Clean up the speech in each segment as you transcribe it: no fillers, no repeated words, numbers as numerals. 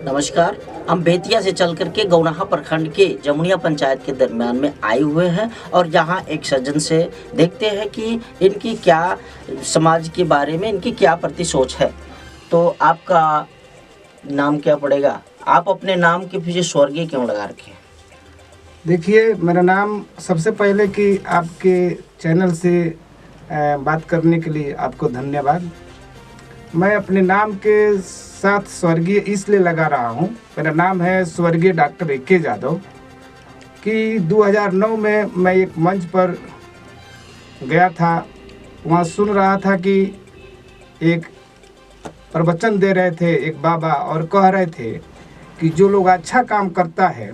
नमस्कार। हम बेतिया से चल करके गौनाहा प्रखंड के जमुनिया पंचायत के दरमियान में आए हुए हैं और यहाँ एक सज्जन से देखते हैं कि इनकी क्या समाज के बारे में इनकी क्या प्रति सोच है। तो आपका नाम क्या पड़ेगा? आप अपने नाम के पीछे स्वर्गीय क्यों लगा रखे हैं? देखिए, मेरा नाम सबसे पहले कि आपके चैनल से बात करने के लिए आपको धन्यवाद। मैं अपने नाम के साथ स्वर्गीय इसलिए लगा रहा हूँ, मेरा नाम है स्वर्गीय डॉक्टर ए.के. यादव। कि 2009 में मैं एक मंच पर गया था, वहाँ सुन रहा था कि एक प्रवचन दे रहे थे एक बाबा और कह रहे थे कि जो लोग अच्छा काम करता है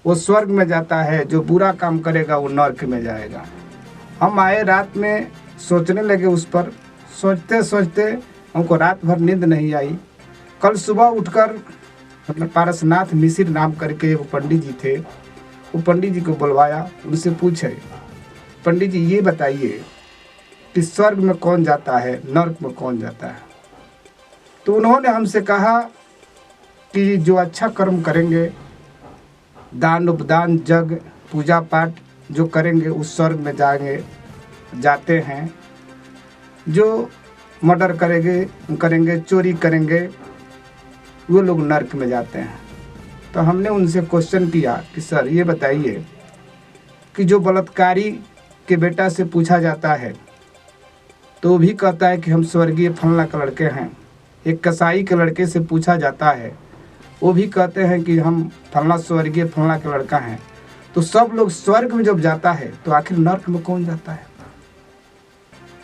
वो स्वर्ग में जाता है, जो बुरा काम करेगा वो नरक में जाएगा। हम आए, रात में सोचने लगे उस पर, सोचते सोचते हमको रात भर नींद नहीं आई। कल सुबह उठकर मतलब पारसनाथ मिश्र नाम करके वो पंडित जी थे, वो पंडित जी को बुलवाया, उनसे पूछे, पंडित जी ये बताइए कि स्वर्ग में कौन जाता है, नरक में कौन जाता है? तो उन्होंने हमसे कहा कि जो अच्छा कर्म करेंगे, दान उपदान जग पूजा पाठ जो करेंगे उस स्वर्ग में जाते हैं। जो मर्डर करेंगे, चोरी करेंगे, वो लोग नरक में जाते हैं। तो हमने उनसे क्वेश्चन किया कि सर ये बताइए कि जो बलात्कारी के बेटा से पूछा जाता है तो वो भी कहता है कि हम स्वर्गीय फलना के लड़के हैं। एक कसाई के लड़के से पूछा जाता है, वो भी कहते हैं कि हम फलना स्वर्गीय फलना के लड़का हैं। तो सब लोग स्वर्ग में जब जाता है तो आखिर नरक में कौन जाता है?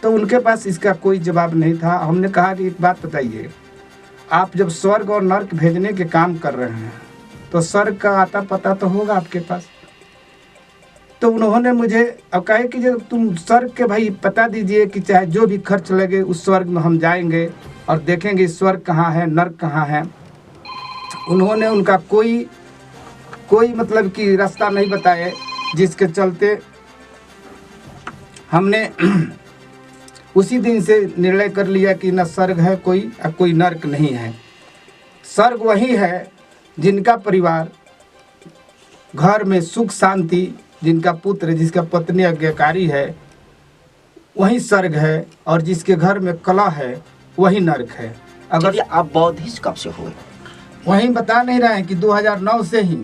तो उनके पास इसका कोई जवाब नहीं था। हमने कहा कि एक बात बताइए, आप जब स्वर्ग और नरक भेजने के काम कर रहे हैं तो स्वर्ग का आता पता तो होगा आपके पास। तो उन्होंने मुझे अब कहे कि जब तुम स्वर्ग के भाई पता दीजिए कि चाहे जो भी खर्च लगे उस स्वर्ग में हम जाएंगे और देखेंगे स्वर्ग कहाँ है, नरक कहाँ है। उन्होंने उनका कोई मतलब कि रास्ता नहीं बताए, जिसके चलते हमने उसी दिन से निर्णय कर लिया कि न स्वर्ग है कोई नरक नहीं है। स्वर्ग वही है जिनका परिवार घर में सुख शांति, जिनका पुत्र जिसका पत्नी आज्ञाकारी है वही स्वर्ग है, और जिसके घर में कलह है वही नरक है। अगर आप बौद्धिस्ट कब से हुए? वहीं बता नहीं रहे हैं कि 2009 से ही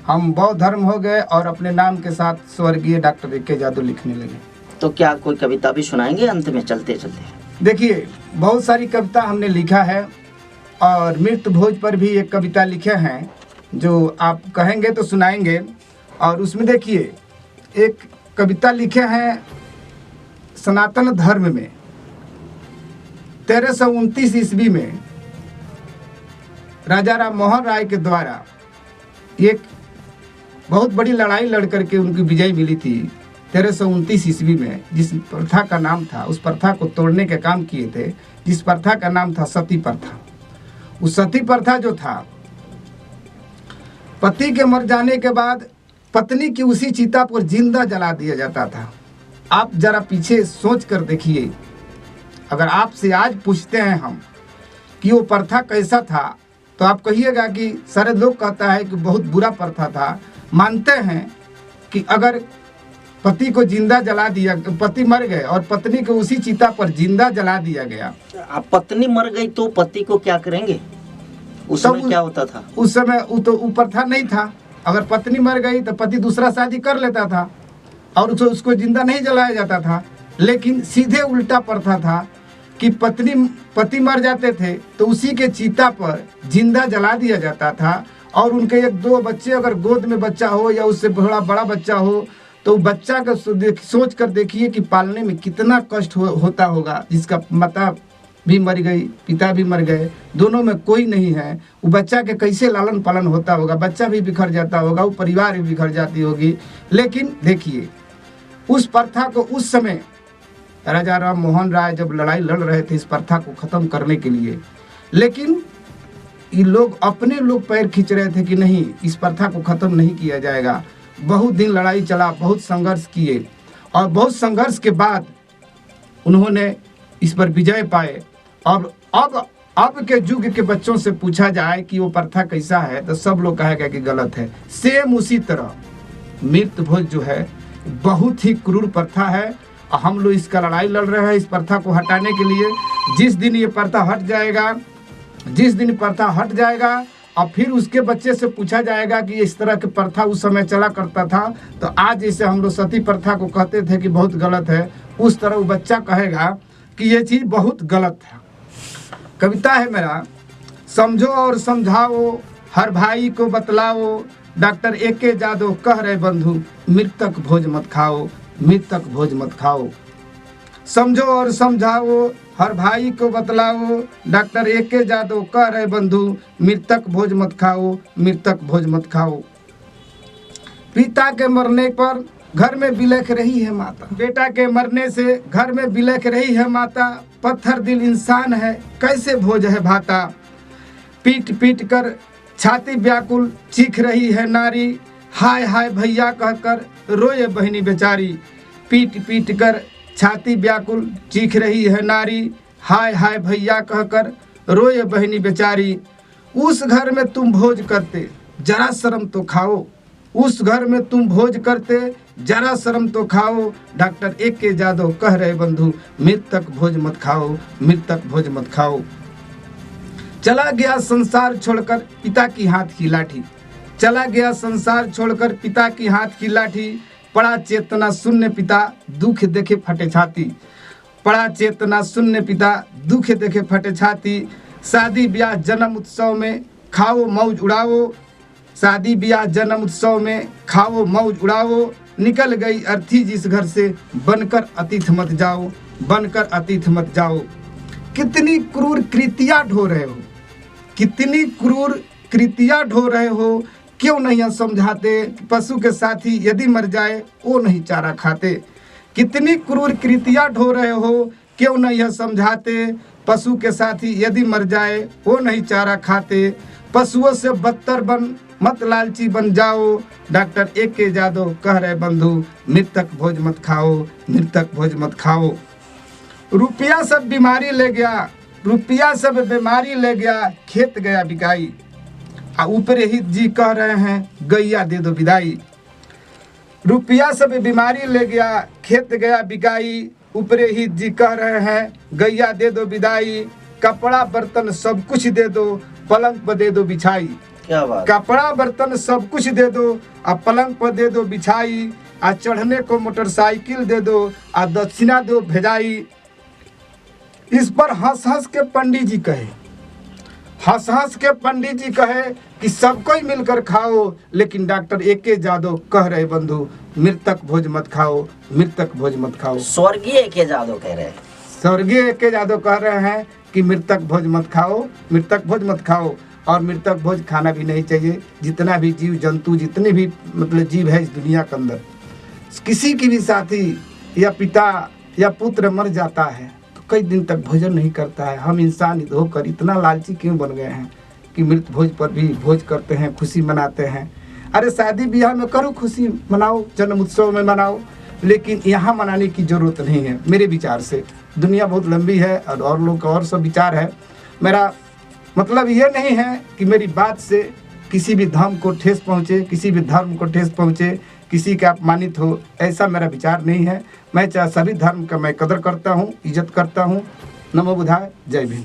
हम बौद्ध धर्म हो गए और अपने नाम के साथ स्वर्गीय डॉक्टर ए.के. यादव लिखने लगे। तो क्या कोई कविता भी सुनाएंगे अंत में चलते चलते? देखिए, बहुत सारी कविता हमने लिखा है और मृत भोज पर भी एक कविता लिखे हैं जो आप कहेंगे तो सुनाएंगे। और उसमें देखिए एक कविता लिखे हैं सनातन धर्म में 1329 ईस्वी में राजा राम मोहन राय के द्वारा एक बहुत बड़ी लड़ाई लड़ करके उनकी विजय मिली थी 1329 ईस्वी में। जिस प्रथा का नाम था, उस प्रथा को तोड़ने के काम किए थे, जिस प्रथा का नाम था सती प्रथा। उस सती प्रथा जो था, पति के मर जाने के बाद पत्नी की उसी चिता पर जिंदा जला दिया जाता था। आप जरा पीछे सोच कर देखिए, अगर आपसे आज पूछते हैं हम कि वो प्रथा कैसा था तो आप कहिएगा कि सारे लोग कहता है कि बहुत बुरा प्रथा था। मानते हैं कि अगर पति को जिंदा जला दिया, पति मर गए और पत्नी को उसी चिता पर जिंदा जला दिया गया। अब पत्नी मर गई तो पति को क्या करेंगे? उस समय क्या होता था? उस समय तो प्रथा नहीं था। अगर पत्नी मर गई तो पति दूसरा शादी कर लेता था और उसको जिंदा नहीं जलाया जाता था। लेकिन सीधे उल्टा प्रथा था कि पति मर जाते थे तो उसी के चिता पर जिंदा जला दिया जाता था। और उनके एक दो बच्चे, अगर गोद में बच्चा हो या उससे बड़ा बच्चा हो, तो बच्चा का सोच कर देखिए कि पालने में कितना कष्ट होता होगा। जिसका माता भी मर गई, पिता भी मर गए, दोनों में कोई नहीं है, वो बच्चा के कैसे लालन पालन होता होगा। बच्चा भी बिखर जाता होगा, वो परिवार भी बिखर जाती होगी। लेकिन देखिए, उस प्रथा को उस समय राजा राम मोहन राय जब लड़ाई लड़ रहे थे इस प्रथा को खत्म करने के लिए, लेकिन ये लोग अपने पैर खींच रहे थे कि नहीं, इस प्रथा को खत्म नहीं किया जाएगा। बहुत दिन लड़ाई चला, बहुत संघर्ष किए और बहुत संघर्ष के बाद उन्होंने इस पर विजय पाए। अब अब के युग के बच्चों से पूछा जाए कि वो प्रथा कैसा है तो सब लोग कहेगा कि गलत है। सेम उसी तरह मृत भोज जो है बहुत ही क्रूर प्रथा है और हम लोग इसका लड़ाई लड़ रहे हैं इस प्रथा को हटाने के लिए। जिस दिन ये प्रथा हट जाएगा, जिस दिन प्रथा हट जाएगा और फिर उसके बच्चे से पूछा जाएगा कि इस तरह की प्रथा उस समय चला करता था, तो आज जैसे हम लोग सती प्रथा को कहते थे कि बहुत गलत है, उस तरह वो बच्चा कहेगा कि ये चीज़ बहुत गलत है। कविता है मेरा, समझो और समझाओ हर भाई को बतलाओ, डॉक्टर AK जादव कह रहे बंधु मृतक भोज मत खाओ, मृतक भोज मत खाओ। समझो और समझाओ हर भाई को बतलाओ, डॉक्टर AK जादव कह रहे बंधु मृतक भोज मत खाओ, मृतक भोज मत खाओ। पिता के मरने पर घर में बिलख रही है माता, बेटा के मरने से घर में बिलख रही है माता, पत्थर दिल इंसान है कैसे भोज है भाता। पीट पीट कर छाती व्याकुल चीख रही है नारी, हाय हाय भैया कहकर रोए बहनी बेचारी। पीट पीट कर छाती व्याकुल चीख रही है नारी, हाय हाय भैया कहकर रोए बहनी बेचारी। उस घर में तुम भोज करते जरा शर्म तो खाओ, उस घर में तुम भोज करते जरा शर्म तो खाओ, डॉक्टर AK जादव कह रहे बंधु मृतक भोज मत खाओ, मृतक भोज मत खाओ। चला गया संसार छोड़कर पिता की हाथ की लाठी, चला गया संसार छोड़कर पिता की हाथ की लाठी, पड़ा चेतना शून्य पिता दुख देखे फटे छाती, पड़ा चेतना शून्य पिता दुख देखे फटे छाती। शादी ब्याह जन्म उत्सव में खाओ मौज उड़ाओ, शादी ब्याह जन्म उत्सव में खाओ मौज उड़ाओ, निकल गई अर्थी जिस घर से बनकर अतिथ मत जाओ, बनकर अतिथ मत जाओ। कितनी क्रूर कृतियाँ ढो रहे हो, कितनी क्रूर कृतियाँ ढो रहे हो, क्यों नहीं समझाते पशु के साथी यदि मर जाए वो नहीं चारा खाते। कितनी क्रूर कृतियाँ ढो रहे हो, क्यों नहीं समझाते पशु के साथी यदि मर जाए वो नहीं चारा खाते। पशुओं से बदतर बन मत लालची बन जाओ, डॉक्टर AK जादव कह रहे बंधु मृतक भोज मत खाओ, मृतक भोज मत खाओ। रुपया सब बीमारी ले गया, रुपया सब बीमारी ले गया, खेत गया बिकाई, ऊपरे ही जी कह रहे हैं गैया दे दो विदाई। रुपया सब बीमारी ले गया, खेत गया बिकाई, ऊपरे ही जी कह रहे हैं गैया दे दो विदाई। कपड़ा बर्तन सब कुछ दे दो, पलंग पर दे दो बिछाई। क्या बात। कपड़ा बर्तन सब कुछ दे दो, आ पलंग पर दे दो बिछाई, आ चढ़ने को मोटरसाइकिल दे दो, आ दक्षिणा दो भेजाई। इस पर हंस हंस के पंडित जी कहे, हंस हंस के पंडित जी कहे कि सबको ही मिलकर खाओ, लेकिन डॉक्टर AK जादव कह रहे बंधु मृतक भोज मत खाओ, मृतक भोज मत खाओ। स्वर्गीय AK जादव कह रहे हैं, स्वर्गीय AK जादव कह रहे हैं कि मृतक भोज मत खाओ, मृतक भोज मत खाओ। और मृतक भोज खाना भी नहीं चाहिए। जितना भी जीव जंतु, जितने भी मतलब जीव है इस दुनिया के अंदर, किसी की भी साथी या पिता या पुत्र मर जाता है तो कई दिन तक भोजन नहीं करता है। हम इंसान होकर इतना लालची क्यों बन गए हैं कि मृत भोज पर भी भोज करते हैं, खुशी मनाते हैं। अरे शादी ब्याह में करो, खुशी मनाओ, जन्म उत्सव में मनाओ, लेकिन यहाँ मनाने की ज़रूरत नहीं है मेरे विचार से। दुनिया बहुत लंबी है और लोग का और सब विचार है। मेरा मतलब ये नहीं है कि मेरी बात से किसी भी धर्म को ठेस पहुँचे, किसी भी धर्म को ठेस पहुँचे, किसी का अपमानित हो, ऐसा मेरा विचार नहीं है। मैं चाहे सभी धर्म का मैं कदर करता हूँ, इज्जत करता हूँ। नमो बुद्धाय, जय भीम।